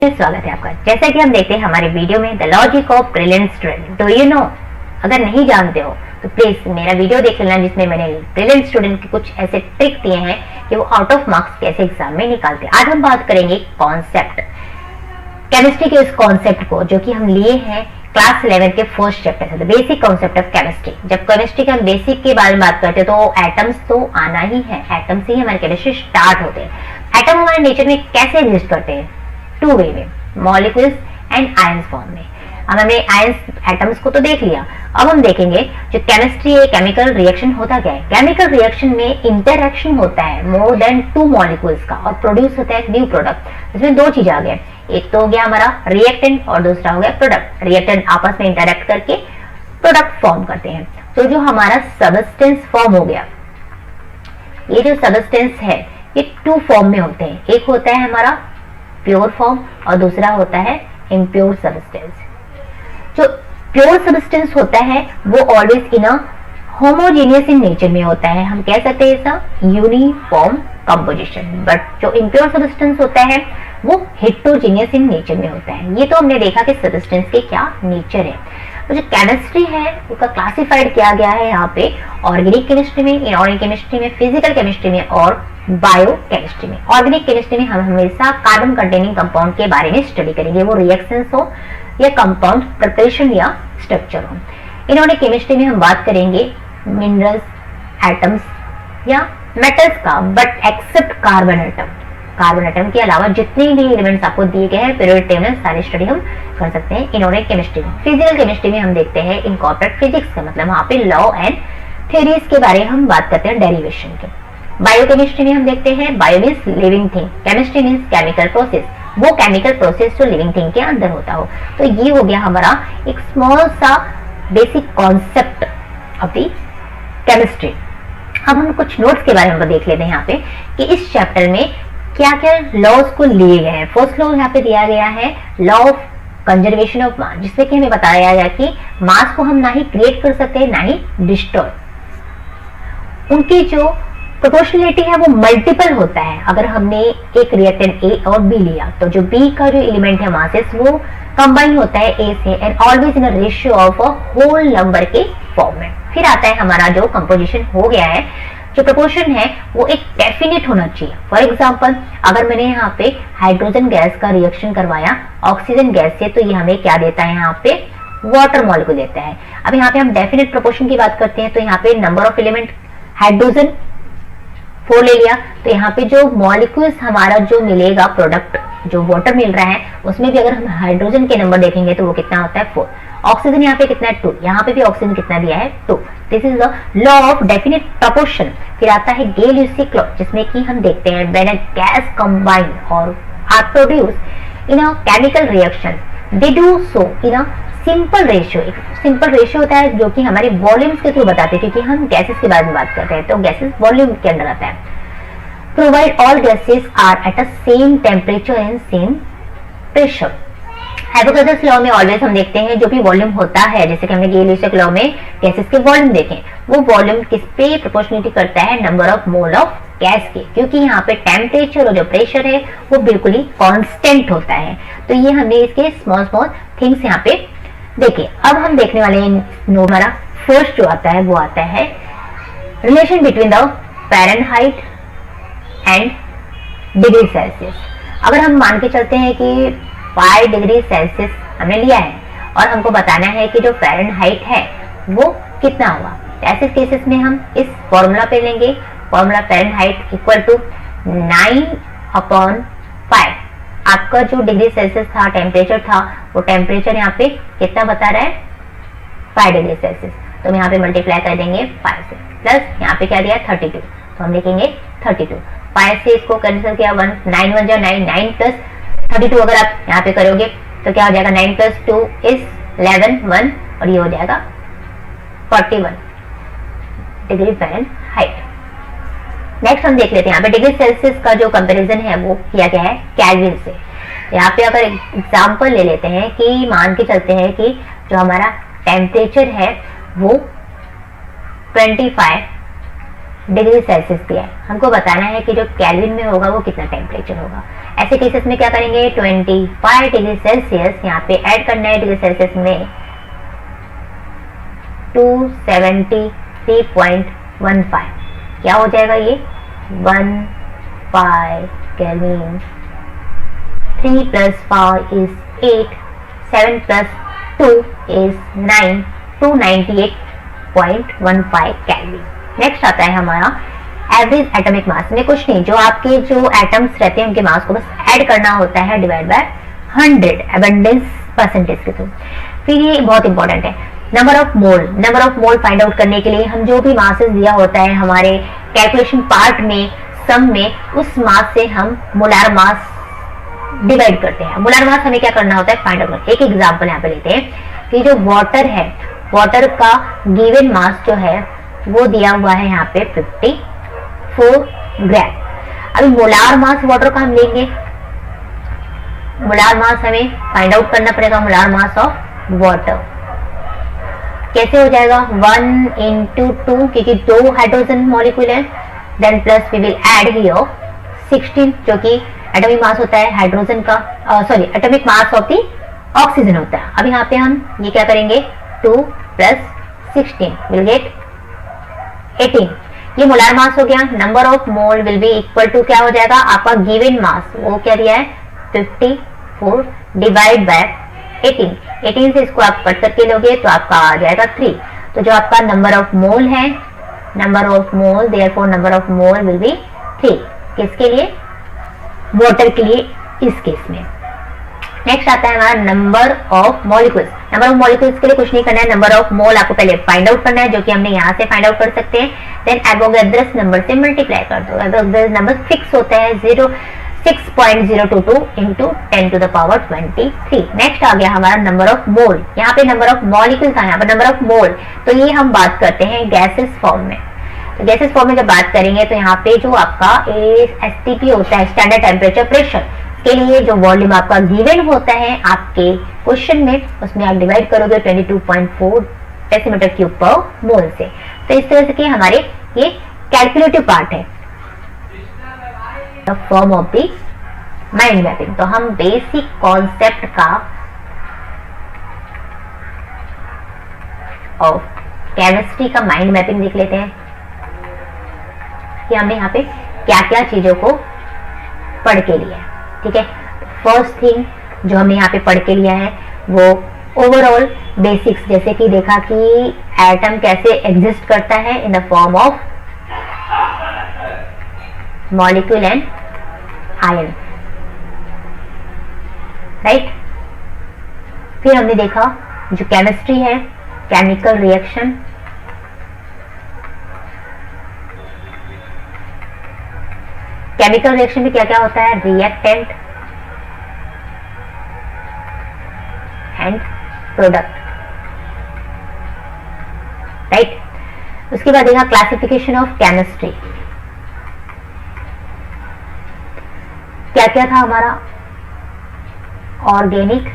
स्वागत है आपका। जैसा कि हम देखते हैं हमारे वीडियो में the logic of brilliant student. Do you know? अगर नहीं जानते हो तो प्लीज मेरा वीडियो देख लेना, जिसमें मैंने ब्रिलियंट स्टूडेंट के कुछ ऐसे ट्रिक दिए हैं कि वो आउट ऑफ मार्क्स कैसे एग्जाम में निकालते हैं। आज हम बात करेंगे कॉन्सेप्ट केमिस्ट्री के उस कॉन्सेप्ट को जो कि हम लिए हैं क्लास 11 के फर्स्ट चैप्टर से, the basic concept of chemistry. जब केमिस्ट्री के हम बेसिक के बारे में बात करते हैं तो एटम्स तो आना ही है, एटम से ही हमारी केमिस्ट्री स्टार्ट होते हैं। एटम हमारे नेचर में कैसे एग्जिस्ट करते हैं? टू वे में, मॉलिक्यूल्स एंड आयंस फॉर्म में। अब हमने आयंस एटम्स को तो देख लिया, अब हम देखेंगे जो केमिस्ट्री है, केमिकल रिएक्शन होता क्या है। केमिकल रिएक्शन में इंटरैक्शन होता है मोर देन टू मॉलिक्यूल्स का और प्रोड्यूस होता है न्यू प्रोडक्ट। इसमें दो चीज आ गए, एक तो हो गया हमारा रिएक्टेंट और दूसरा हो गया प्रोडक्ट। रिएक्टेंट आपस में इंटरैक्ट करके प्रोडक्ट फॉर्म करते हैं। तो जो हमारा सबस्टेंस फॉर्म हो गया, ये जो सबस्टेंस है ये टू फॉर्म में होते हैं, एक होता है हमारा प्योर फॉर्म और दूसरा होता है इम्प्योर सबस्टेंस। जो प्योर सबस्टेंस होता है वो always in a homogeneous in nature में होता है, हम कह सकते हैं ऐसा यूनिफॉर्म कंपोजिशन। बट जो इम्प्योर सबस्टेंस होता है वो हेटेरोजेनियस इन नेचर में होता है। ये तो हमने देखा कि सबस्टेंस के क्या नेचर है। तो जो केमिस्ट्री है उसका क्लासिफाइड किया गया है यहाँ पे ऑर्गेनिक केमिस्ट्री में, इनऑर्गेनिक केमिस्ट्री में, फिजिकल केमिस्ट्री में और बायो केमिस्ट्री में। ऑर्गेनिक केमिस्ट्री में हम हमेशा कार्बन कंटेनिंग कंपाउंड के बारे में स्टडी करेंगे, वो रिएक्शंस हो या कंपाउंड प्रिपरेशन या स्ट्रक्चर हो। इनऑर्गेनिक केमिस्ट्री में हम बात करेंगे मिनरल्स, एटम्स या मेटल्स का, but except carbon atom. Carbon atom के अलावा जितने भी एलिमेंट्स आपको दिए गए हैं पीरियोडिक टेबल में, सारी स्टडी हम कर सकते हैं इनऑर्गेनिक केमिस्ट्री में। फिजिकल केमिस्ट्री में हम देखते हैं इनकॉर्पोरेट फिजिक्स का, मतलब वहां पे लॉ एंड थ्योरीज के बारे में हम बात करते हैं, डेरिवेशन के। बायोकेमिस्ट्री में हम देखते हैं bio means living thing, chemistry means chemical process, वो केमिकल प्रोसेस जो लिविंग थिंग के अंदर होता हो। तो ये हो गया हमारा एक स्मॉल सा basic concept of the chemistry. अब हम कुछ नोट्स के बारे में देख लेते हैं यहाँ पे कि इस चैप्टर में क्या क्या लॉज को लिए गए हैं। फर्स्ट लॉ यहाँ पे दिया गया है law of conservation of mass, जिसमें कि हमें बताया गया कि मास को हम ना ही क्रिएट कर सकते हैं ना ही डिस्ट्रॉय। उनकी जो प्रोपोर्शनलिटी है वो मल्टीपल होता है। अगर हमने एक रिएक्टेंट ए और बी लिया तो जो बी का जो एलिमेंट है मासेस वो कंबाइन होता है ए से and always in a ratio of a whole number के फॉर्म में। फिर आता है हमारा जो कंपोजिशन हो गया है, जो प्रोपोर्शन है वो एक डेफिनेट होना चाहिए। फॉर एग्जांपल अगर मैंने यहाँ पे हाइड्रोजन गैस का रिएक्शन करवाया ऑक्सीजन गैस से, तो ये हमें क्या देता है, यहाँ पे वाटर मॉलिक्यूल देता है। अब यहाँ पे हम डेफिनेट प्रोपोर्शन की बात करते हैं तो यहाँ पे नंबर ऑफ एलिमेंट हाइड्रोजन 4 ले लिया, तो यहाँ पे जो मॉलिक्यूल्स हमारा जो मिलेगा प्रोडक्ट जो वाटर मिल रहा है उसमें भी अगर हम हाइड्रोजन के नंबर देखेंगे तो वो कितना होता है 4। ऑक्सीजन यहाँ पे कितना है 2, यहाँ पे भी ऑक्सीजन कितना दिया है 2। This is the law of definite proportion. फिर आता है गेल-ल्यूसी लॉ, जिसमें कि हम देखते हैं व्हेन अ गैस कंबाइन और or produce in a chemical reaction they do so in a simple ratio. एक सिंपल रेशियो होता है जो कि हमारे वॉल्यूम्स के थ्रू बताते हैं, क्योंकि हम गैसेस के बारे में बात करते हैं तो गैसेस वॉल्यूम के अंदर आता है। Provide all gases are at a same temperature and same pressure. Avogadro's law में ऑलवेज हम देखते हैं जो भी वॉल्यूम होता है, जैसे कि हमने गेल-ल्यूसी लॉ में गैसेस के वॉल्यूम देखे, वो वॉल्यूम किस पे प्रोपोर्शनलिटी करता है, number of mole of gas के, क्योंकि यहाँ पे टेम्परेचर और जो प्रेशर है वो बिल्कुल ही कांस्टेंट होता है। तो ये हमने इसके स्मॉल स्मॉल थिंग्स यहाँ पे देखिए। अब हम देखने वाले हैं हमारा फर्स्ट जो आता है वो आता है relation between the Fahrenheit and degree Celsius. अगर हम मान के चलते हैं कि 5 डिग्री सेल्सियस हमने लिया है और हमको बताना है कि जो फ़ारेनहाइट है वो कितना होगा, ऐसे केसेस में हम इस फॉर्मूला पे लेंगे। Formula Fahrenheit equal to 9/5। आपका जो डिग्री सेल्सियस था, टेम्परेचर था, वो टेम्परेचर यहाँ पे कितना बता रहा है 5 डिग्री सेल्सियस, तो हम यहाँ पे मल्टीप्लाई कर देंगे 5 से, प्लस यहाँ पे क्या दिया 32, तो हम लिखेंगे 32। 5 से इसको कैंसिल किया 1, 9 1 जा 9, 9 प्लस 32 अगर आप यहाँ पे करोगे तो क्या हो जाएगा 9 प्लस 2 इज 11 1 और ये हो जाएगा 41 डिग्री फ़ारेनहाइट। नेक्स्ट हम देख लेते हैं यहाँ पे डिग्री सेल्सियस का जो कंपैरिजन है वो किया गया है केल्विन से। यहाँ पे अगर एग्जांपल ले लेते हैं कि मान के चलते हैं कि जो हमारा टेम्परेचर है वो 25 डिग्री सेल्सियस दिया है, हमको बताना है कि जो केल्विन में होगा वो कितना टेम्परेचर होगा। ऐसे केसेस में क्या करेंगे, 25 डिग्री सेल्सियस यहाँ पे ऐड करना है डिग्री सेल्सियस में 273.15, क्या हो जाएगा ये 15 kelvin. 3 + 5 is 8, 7 + 2 is 9, 298.15 kelvin. Next आता है हमारा एवरेज एटॉमिक मास में कुछ नहीं, जो आपके जो एटम्स रहते हैं उनके मास को बस ऐड करना होता है डिवाइड बाय 100 एबंडेंस परसेंटेज के थ्रू। फिर ये बहुत इंपॉर्टेंट है number of mole find out करने के लिए हम जो भी मासेस दिया होता है हमारे कैलकुलेशन पार्ट में सम में, उस मास से हम मोलार मास डिवाइड करते हैं। मोलार मास हमें क्या करना होता है फाइंड आउट। एक एग्जांपल यहाँ पे लेते हैं कि जो वाटर है, वाटर का गिवन मास जो है वो दिया हुआ है यहाँ पे 54 ग्राम। अभी मोलार मास वाटर का हम लेंगे, मोलार मास हमें फाइंड आउट करना पड़ेगा। मोलार मास ऑफ वाटर कैसे हो जाएगा 1 × 2, क्योंकि 2 हाइड्रोजन मॉलिक्यूल है, then plus we will add here 16 जो कि एटॉमिक मास होता है हाइड्रोजन का, sorry atomic mass of the oxygen होता है। अब यहाँ पे हम ये क्या करेंगे 2 + 16 विल गेट 18। ये मोलार मास हो गया। Number of mole will be equal to क्या हो जाएगा आपका गिवन मास, वो क्या दिया है 54 डिवाइड बाय 18। 18 से इसको आप कट करके लोगे तो आपका आ जाएगा 3। तो जो आपका नंबर ऑफ मोल है, number of mole, therefore number of mole will B 3। किसके लिए, वाटर के लिए इस केस में। नेक्स्ट आता है हमारा number of molecules. Number of molecules के लिए कुछ नहीं करना है, नंबर ऑफ मोल आपको पहले फाइंड आउट करना है जो कि हमने यहाँ से फाइंड आउट कर सकते हैं। देन एवोगैड्रस नंबर से मल्टीप्लाई कर दो। एवोगैड्रस नंबर फिक्स होता है 6.022 × 10⁻23। नेक्स्ट आ गया हमारा नंबर ऑफ मोल। यहाँ पे नंबर ऑफ मॉलिक्यूल्स था, यहाँ पे नंबर ऑफ मोल। तो ये हम बात करते हैं गैसेस फॉर्म में। तो गैसेस फॉर्म में जब बात करेंगे तो यहाँ पे जो आपका STP होता है, स्टैंडर्ड टेम्परेचर प्रेशर के लिए जो वॉल्यूम आपका गिवन होता है आपके क्वेश्चन में, उसमें आप डिवाइड करोगे 22.4 dm³/मोल से। तो इस तरह से कि हमारे ये कैलकुलेटिव पार्ट है form of the mind mapping. तो हम बेसिक कॉन्सेप्ट का और केमिस्ट्री का माइंड मैपिंग देख लेते हैं कि हमने यहाँ पे क्या क्या चीजों को पढ़ के लिया है। ठीक है, फर्स्ट थिंग जो हमने यहाँ पे पढ़ के लिया है वो ओवरऑल बेसिक्स, जैसे कि देखा कि एटम कैसे एग्जिस्ट करता है in the form of molecule and ion, right. फिर हमने देखा जो केमिस्ट्री है, केमिकल रिएक्शन, केमिकल रिएक्शन में क्या क्या होता है, रिएक्टेंट एंड प्रोडक्ट, राइट। उसके बाद देखा क्लासिफिकेशन ऑफ केमिस्ट्री, क्या क्या था हमारा, ऑर्गेनिक,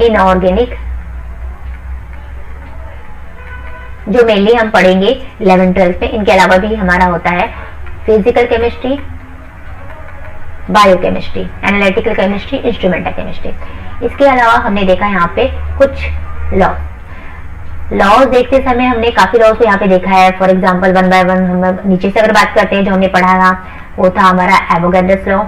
इनऑर्गेनिक, जो मेनली हम पढ़ेंगे 11th-12th में। इनके अलावा भी हमारा होता है physical chemistry, biochemistry, analytical chemistry, instrumental chemistry. इसके अलावा हमने देखा यहाँ पे कुछ लॉज देखते समय हमने काफी लॉज को यहाँ पे देखा है। फॉर एग्जांपल 1 by 1 हम नीचे से अगर बात करते हैं, जो हमने पढ़ा था वो था हमारा एवोगैड्रस लॉ।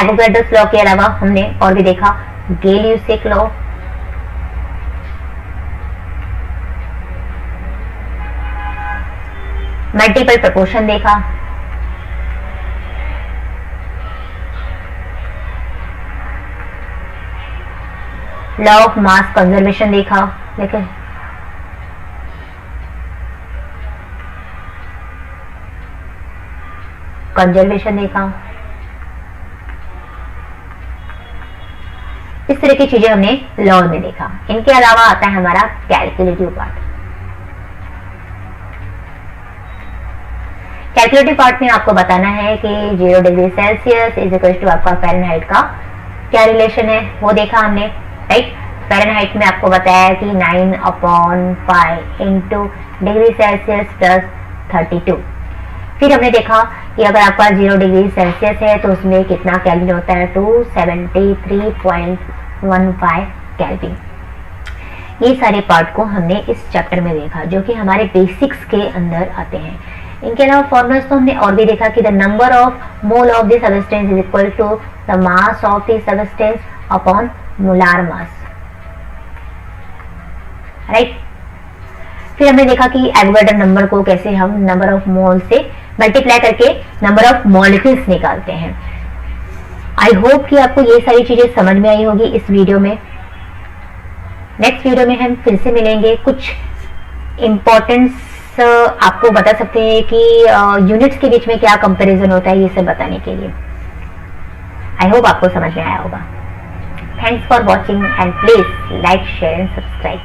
एवोगैड्रस लॉ के अलावा हमने और भी देखा गेल-ल्यूसिक लॉ, मल्टीपल प्रपोर्शन देखा, लॉ ऑफ मास कंजर्वेशन देखा, देखो कंजर्वेशन देखा। इस तरह की चीजें हमने लॉ में देखा। इनके अलावा आता है हमारा कैलकुलेटिव पार्ट। कैलकुलेटिव पार्ट में आपको बताना है कि 0 degree Celsius is equal to आपका फ़ारेनहाइट का क्या रिलेशन है, वो देखा हमने, राइट। फ़ारेनहाइट में आपको बताया कि 9/5 इंटू डिग्री सेल्सियस प्लस 32। फिर हमने देखा कि अगर आपका 0 डिग्री सेल्सियस है तो उसमें कितना केल्विन होता है, 273.15 केल्विन। ये सारे पार्ट को हमने इस चैप्टर में देखा जो कि हमारे बेसिक्स के अंदर आते हैं। इनके अलावा फॉर्मूलाज तो हमने और भी देखा कि the number of mole of the substance is equal to the mass of the substance upon molar mass, right. फिर हमने देखा कि एवोगाड्रो नंबर को कैसे हम नंबर ऑफ मोल से मल्टीप्लाई करके नंबर ऑफ मॉलिक्यूल्स निकालते हैं। आई होप कि आपको ये सारी चीजें समझ में आई होगी इस वीडियो में। नेक्स्ट वीडियो में हम फिर से मिलेंगे, कुछ इंपॉर्टेंस आपको बता सकते हैं कि यूनिट्स के बीच में क्या कंपैरिजन होता है, ये सब बताने के लिए। आई होप आपको समझ में आया होगा। Thanks for watching and please like, share and subscribe.